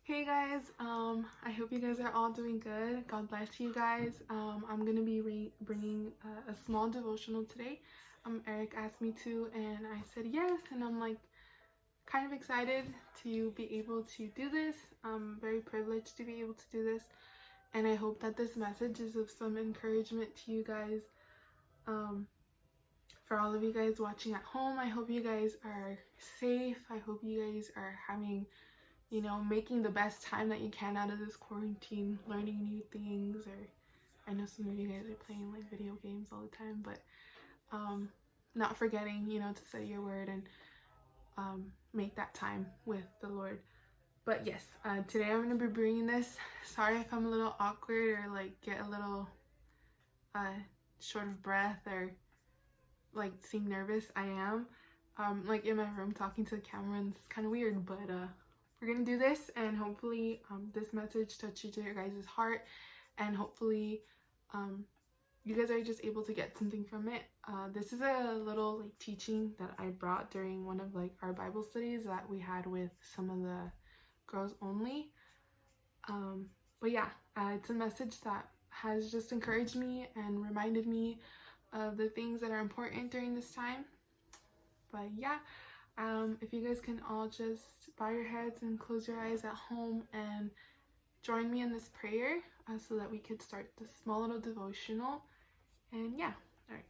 Hey guys, I hope you guys are all doing good. God bless you guys. I'm gonna be bringing a small devotional today. Eric asked me to, and I said yes, and I'm like kind of excited to be able to do this. I'm very privileged to be able to do this, and I hope that this message is of some encouragement to you guys. For all of you guys watching at home, I hope you guys are safe. I hope you guys are having making the best time that you can out of this quarantine, learning new things, or I know some of you guys are playing like video games all the time, but not forgetting, to say your word and make that time with the Lord. But yes, today I'm going to be bringing this. Sorry if I'm a little awkward or like get a little short of breath or like seem nervous. I am like in my room talking to the camera, and it's kind of weird, but we're gonna do this, and hopefully this message touches your guys' heart, and hopefully you guys are just able to get something from it. This is a little like teaching that I brought during one of like our Bible studies that we had with some of the girls only. But yeah, it's a message that has just encouraged me and reminded me of the things that are important during this time. But yeah, if you guys can all just bow your heads and close your eyes at home and join me in this prayer so that we could start this small little devotional. And yeah, all right.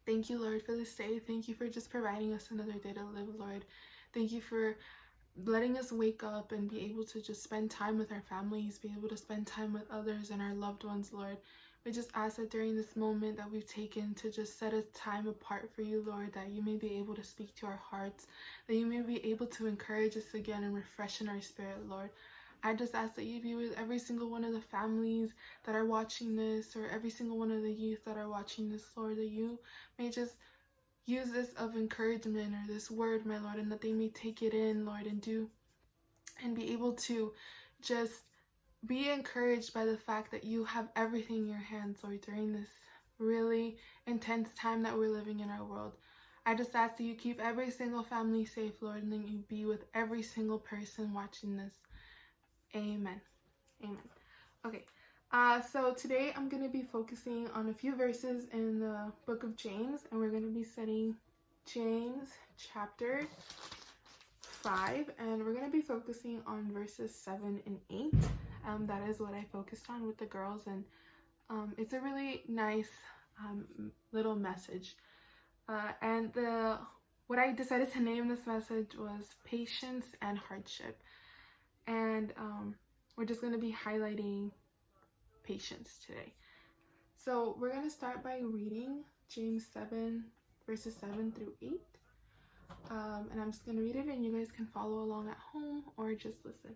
Thank you, Lord, for this day. Thank you for just providing us another day to live, Lord. Thank you for letting us wake up and be able to just spend time with our families, be able to spend time with others and our loved ones, Lord. We just ask that during this moment that we've taken to just set a time apart for you, Lord, that you may be able to speak to our hearts, that you may be able to encourage us again and refreshen our spirit, Lord. I just ask that you be with every single one of the families that are watching this, or every single one of the youth that are watching this, Lord, that you may just use this of encouragement or this word, my Lord, and that they may take it in, Lord, and be able to just be encouraged by the fact that you have everything in your hands, Lord, during this really intense time that we're living in our world. I just ask that you keep every single family safe, Lord, and that you be with every single person watching this. Amen. Amen. Okay. So today I'm going to be focusing on a few verses in the book of James, and we're going to be studying James chapter 5, and we're going to be focusing on verses 7 and 8. That is what I focused on with the girls, and it's a really nice little message. And what I decided to name this message was Patience and Hardship. And we're just going to be highlighting patience today. So we're going to start by reading James 7, verses 7 through 8. And I'm just going to read it, and you guys can follow along at home or just listen.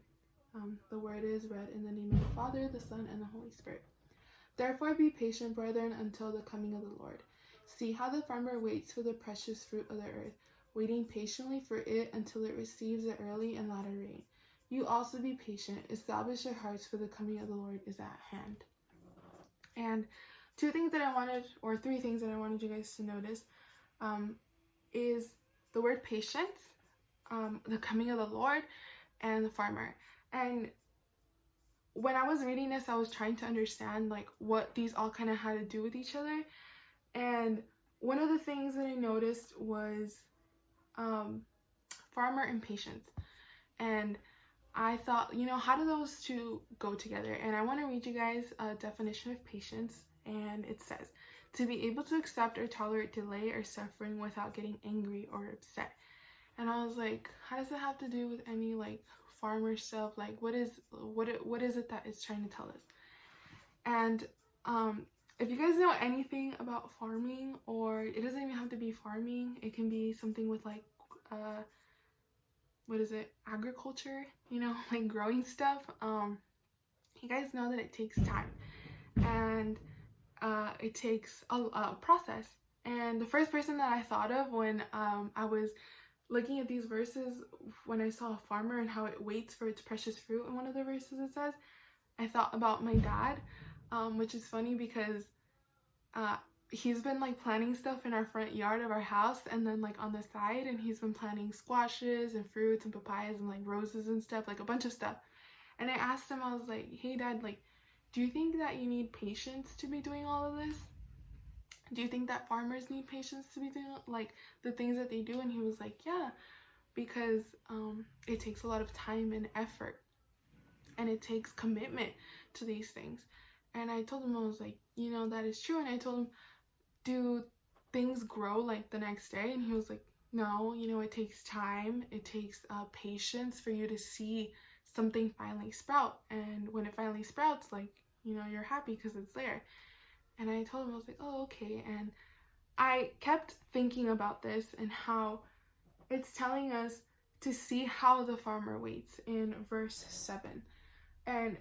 The word is read in the name of the Father, the Son, and the Holy Spirit. Therefore be patient, brethren, until the coming of the Lord. See how the farmer waits for the precious fruit of the earth, waiting patiently for it until it receives the early and latter rain. You also be patient, establish your hearts, for the coming of the Lord is at hand. And three things that I wanted you guys to notice is the word patience, the coming of the Lord, and the farmer. And when I was reading this, I was trying to understand like what these all kind of had to do with each other. And one of the things that I noticed was farmer and patience. And I thought, how do those two go together? And I want to read you guys a definition of patience. And it says, to be able to accept or tolerate delay or suffering without getting angry or upset. And I was like, how does it have to do with any like farmer stuff? Like what is it that it's trying to tell us? And if you guys know anything about farming, or it doesn't even have to be farming, it can be something with like agriculture, like growing stuff. You guys know that it takes time, and it takes a process. And the first person that I thought of when I was looking at these verses, when I saw a farmer and how it waits for its precious fruit in one of the verses it says, I thought about my dad, which is funny because he's been like planting stuff in our front yard of our house, and then like on the side, and he's been planting squashes and fruits and papayas and like roses and stuff, like a bunch of stuff. And I asked him, I was like, hey dad, like, do you think that you need patience to be doing all of this? Do you think that farmers need patience to be doing like the things that they do? And he was like, yeah, because it takes a lot of time and effort, and it takes commitment to these things. And I told him, I was like, you know, that is true. And I told him, do things grow like the next day? And he was like, no, you know, it takes time, it takes patience for you to see something finally sprout. And when it finally sprouts, like, you know, you're happy because it's there. And I told him, I was like, oh, okay. And I kept thinking about this and how it's telling us to see how the farmer waits in verse 7. And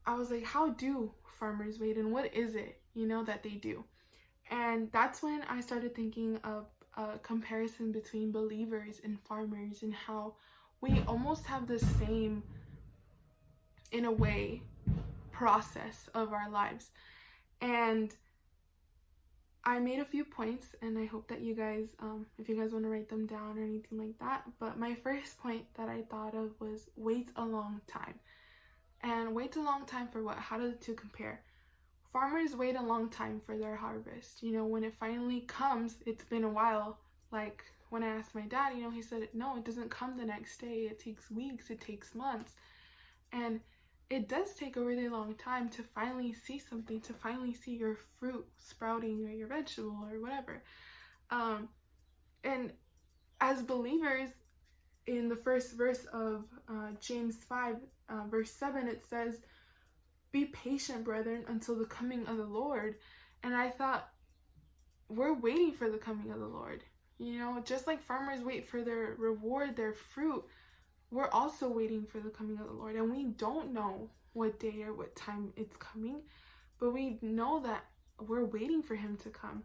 I was like, how do farmers wait, and what is it, you know, that they do? And that's when I started thinking of a comparison between believers and farmers, and how we almost have the same, in a way, process of our lives. And I made a few points, and I hope that you guys, if you guys want to write them down or anything like that. But my first point that I thought of was wait a long time. And wait a long time for what? How do the two compare? Farmers wait a long time for their harvest. You know, when it finally comes, it's been a while. Like when I asked my dad, you know, he said, no, it doesn't come the next day. It takes weeks, it takes months. And it does take a really long time to finally see something, to finally see your fruit sprouting or your vegetable or whatever. And as believers, in the first verse of James 5, verse 7, it says, be patient, brethren, until the coming of the Lord. And I thought, we're waiting for the coming of the Lord. You know, just like farmers wait for their reward, their fruit, we're also waiting for the coming of the Lord. And we don't know what day or what time it's coming, but we know that we're waiting for him to come.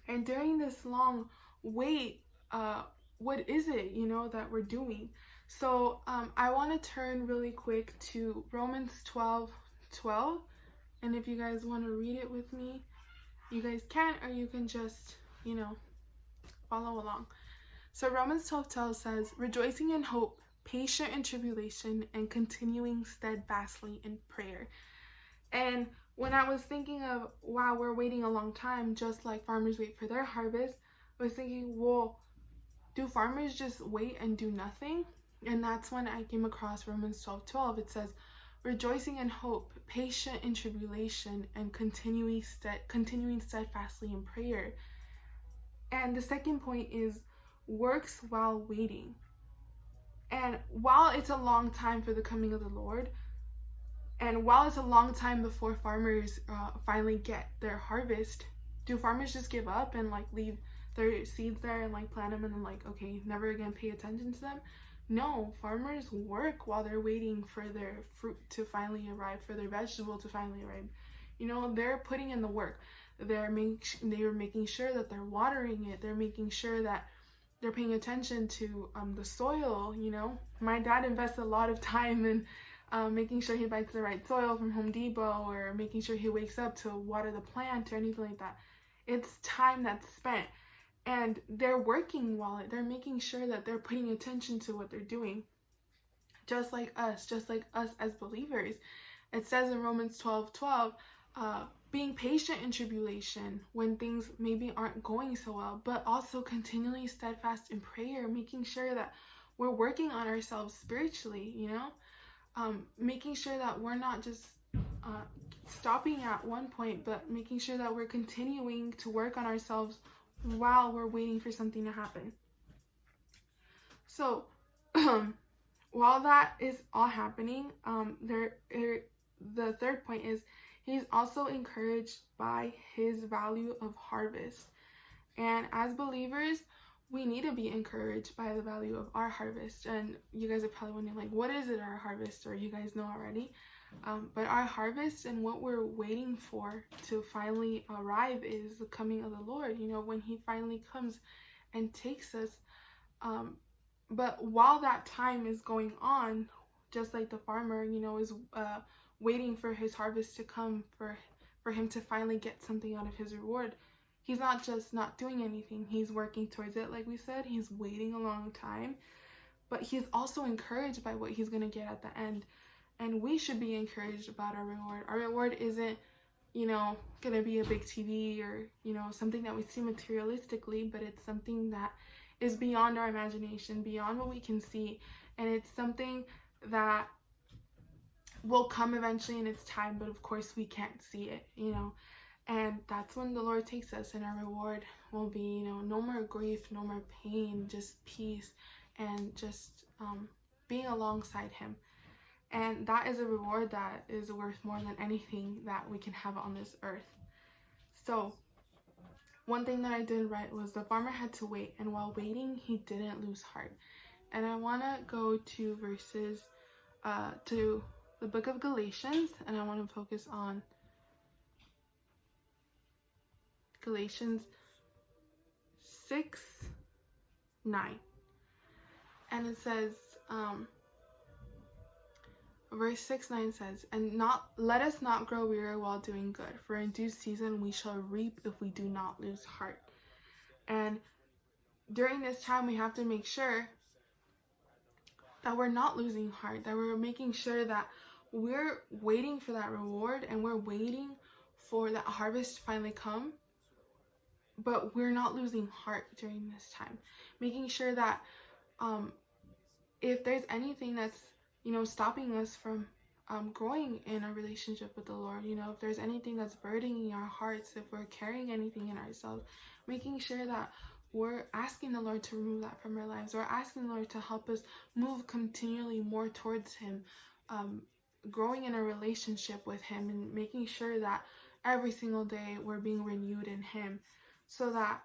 And during this long wait, what is it, you know, that we're doing? So I want to turn really quick to Romans 12:12, and if you guys want to read it with me, you guys can, or you can just, you know, follow along. So Romans 12:12 says, rejoicing in hope, patient in tribulation, and continuing steadfastly in prayer. And when I was thinking of, wow, we're waiting a long time, just like farmers wait for their harvest, I was thinking, well, do farmers just wait and do nothing? And that's when I came across Romans 12:12. It says, rejoicing in hope, patient in tribulation, and continuing steadfastly in prayer. And the second point is works while waiting. And while it's a long time for the coming of the Lord, and while it's a long time before farmers finally get their harvest, do farmers just give up and like leave their seeds there and like plant them and then like, okay, never again pay attention to them? No, farmers work while they're waiting for their fruit to finally arrive, for their vegetable to finally arrive. You know, they're putting in the work. They're making sure that they're watering it. They're making sure that they're paying attention to the soil. You know, my dad invests a lot of time in making sure he buys the right soil from Home Depot, or making sure he wakes up to water the plant or anything like that. It's time that's spent. And they're working while they're making sure that they're putting attention to what they're doing. Just like us as believers. It says in Romans 12:12, being patient in tribulation when things maybe aren't going so well, but also continually steadfast in prayer, making sure that we're working on ourselves spiritually, you know? Making sure that we're not just stopping at one point, but making sure that we're continuing to work on ourselves while we're waiting for something to happen. So while that is all happening, the third point is he's also encouraged by his value of harvest. And as believers, we need to be encouraged by the value of our harvest. And you guys are probably wondering, like, what is it, our harvest? Or you guys know already. But our harvest and what we're waiting for to finally arrive is the coming of the Lord, you know, when he finally comes and takes us. But while that time is going on, just like the farmer, you know, is waiting for his harvest to come, for for him to finally get something out of his reward. He's not just not doing anything. He's working towards it, like we said. He's waiting a long time. But he's also encouraged by what he's going to get at the end. And we should be encouraged about our reward. Our reward isn't, going to be a big TV or, something that we see materialistically, but it's something that is beyond our imagination, beyond what we can see. And it's something that will come eventually in its time, but of course we can't see it, And that's when the Lord takes us, and our reward will be, no more grief, no more pain, just peace, and just being alongside him. And that is a reward that is worth more than anything that we can have on this earth. So one thing that I did write was the farmer had to wait, and while waiting, he didn't lose heart. And I want to go to verses, to the book of Galatians, and I want to focus on Galatians 6:9. And it says, verse 6:9 says, and let us not grow weary while doing good, for in due season we shall reap if we do not lose heart. And during this time, we have to make sure that we're not losing heart, that we're making sure that we're waiting for that reward, and we're waiting for that harvest to finally come, but we're not losing heart during this time. Making sure that if there's anything that's, stopping us from growing in our relationship with the Lord, if there's anything that's burdening our hearts, if we're carrying anything in ourselves, making sure that we're asking the Lord to remove that from our lives. We're asking the Lord to help us move continually more towards him, growing in a relationship with him, and making sure that every single day we're being renewed in him, so that,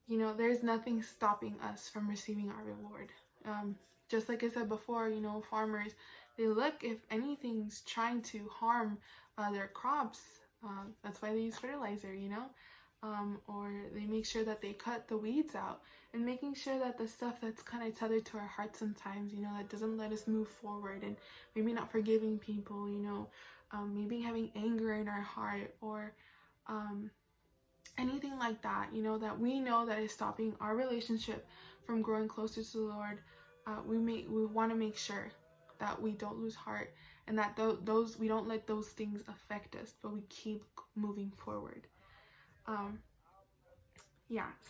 there's nothing stopping us from receiving our reward. Just like I said before, farmers, they look if anything's trying to harm their crops. That's why they use fertilizer, or they make sure that they cut the weeds out, and making sure that the stuff that's kind of tethered to our heart sometimes, that doesn't let us move forward, and maybe not forgiving people, maybe having anger in our heart, or anything like that, that we know that is stopping our relationship from growing closer to the Lord. We want to make sure that we don't lose heart, and that we don't let those things affect us, but we keep moving forward.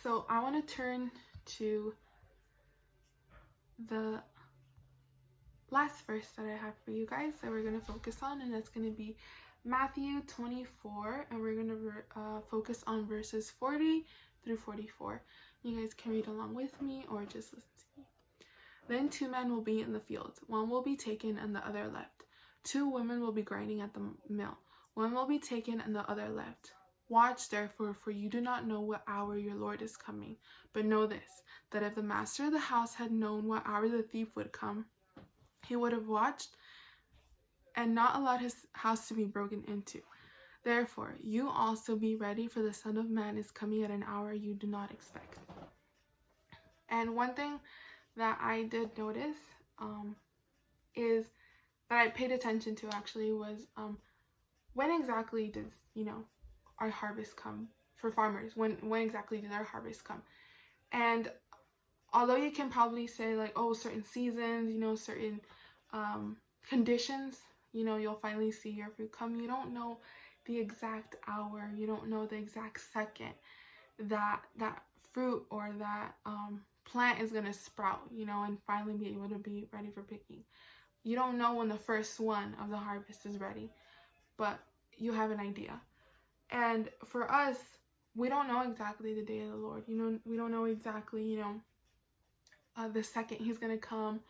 So I want to turn to the last verse that I have for you guys that we're going to focus on, and that's going to be Matthew 24, and we're going to focus on verses 40 through 44. You guys can read along with me or just listen to me. Then 2 men will be in the field. One will be taken and the other left. 2 women will be grinding at the mill. One will be taken and the other left. Watch therefore, for you do not know what hour your Lord is coming. But know this, that if the master of the house had known what hour the thief would come, he would have watched and not allowed his house to be broken into. Therefore, you also be ready, for the Son of Man is coming at an hour you do not expect. And one thing that I did notice is that I paid attention to actually was when exactly does our harvest come for farmers? When exactly did our harvest come? And although you can probably say like, oh, certain seasons, certain conditions, you'll finally see your fruit come. You don't know the exact hour. You don't know the exact second that fruit or that plant is going to sprout, and finally be able to be ready for picking. You don't know when the first one of the harvest is ready, but you have an idea. And for us, we don't know exactly the day of the Lord. We don't know exactly, the second he's going to come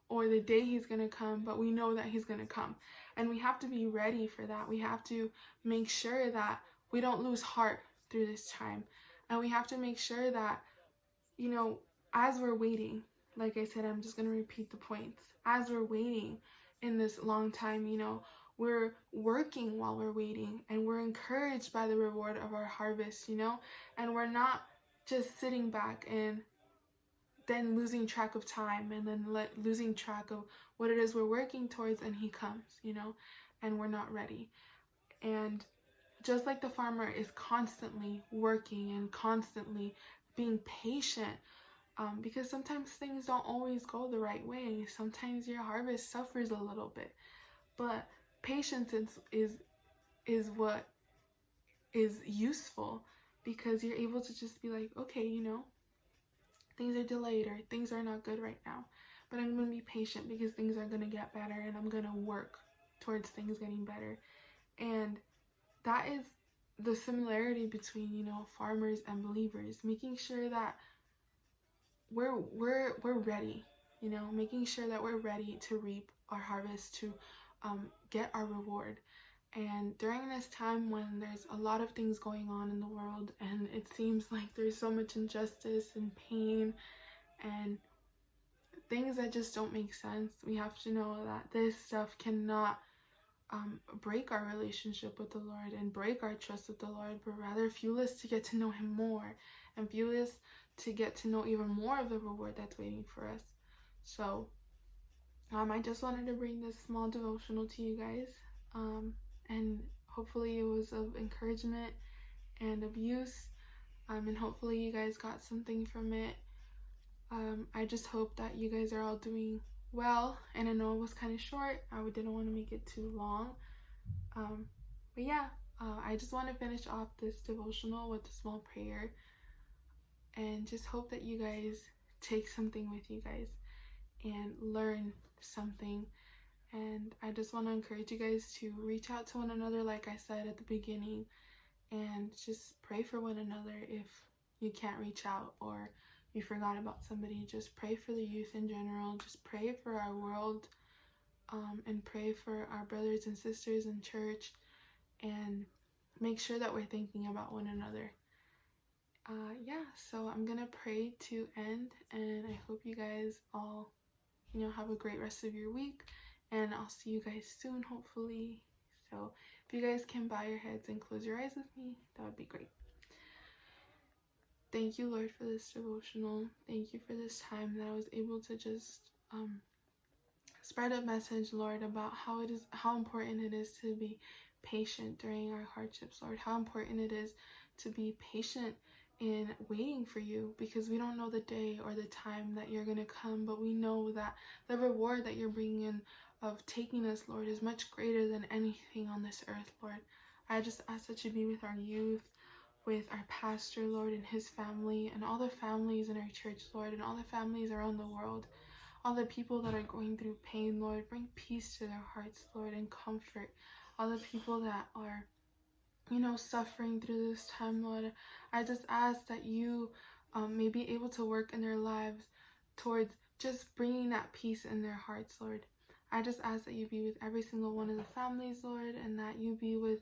or the day he's going to come, but we know that he's going to come. And we have to be ready for that. We have to make sure that we don't lose heart through this time. And we have to make sure that, as we're waiting, like I said, I'm just going to repeat the points. As we're waiting in this long time, we're working while we're waiting, and we're encouraged by the reward of our harvest, and we're not just sitting back and then losing track of time, and then losing track of what it is we're working towards, and he comes, and we're not ready. And just like the farmer is constantly working and constantly being patient, because sometimes things don't always go the right way. Sometimes your harvest suffers a little bit, but patience is what is useful, because you're able to just be like, okay, things are delayed or things are not good right now, but I'm going to be patient because things are going to get better, and I'm going to work towards things getting better. And that is the similarity between, farmers and believers, making sure that we're ready, making sure that we're ready to reap our harvest, to get our reward. And during this time when there's a lot of things going on in the world, and it seems like there's so much injustice and pain and things that just don't make sense, we have to know that this stuff cannot break our relationship with the Lord and break our trust with the Lord, but rather fuel us to get to know Him more, and fuel us to get to know even more of the reward that's waiting for us. So I just wanted to bring this small devotional to you guys, and hopefully it was of encouragement and of use, and hopefully you guys got something from it. I just hope that you guys are all doing well, and I know it was kind of short. I didn't want to make it too long, but yeah, I just want to finish off this devotional with a small prayer, and just hope that you guys take something with you guys and learn something. And I just want to encourage you guys to reach out to one another, like I said at the beginning, and just pray for one another. If you can't reach out or you forgot about somebody, just pray for the youth in general. Just pray for our world, and pray for our brothers and sisters in church, and make sure that we're thinking about one another. So I'm gonna pray to end, and I hope you guys all have a great rest of your week, and I'll see you guys soon, hopefully. So if you guys can bow your heads and close your eyes with me, that would be great. Thank you, Lord, for this devotional. Thank you for this time that I was able to just spread a message, Lord, about how important it is to be patient during our hardships, Lord. How important it is to be patient in waiting for you, because we don't know the day or the time that you're going to come, but we know that the reward that you're bringing in of taking us, Lord, is much greater than anything on this earth, Lord. I just ask that you be with our youth, with our pastor, Lord, and his family, and all the families in our church, Lord, and all the families around the world, all the people that are going through pain, Lord. Bring peace to their hearts, Lord, and comfort all the people that are suffering through this time, Lord. I just ask that you may be able to work in their lives towards just bringing that peace in their hearts, Lord. I just ask that you be with every single one of the families, Lord, and that you be with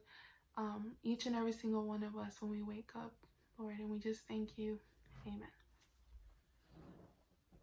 each and every single one of us when we wake up, Lord, and we just thank you. Amen.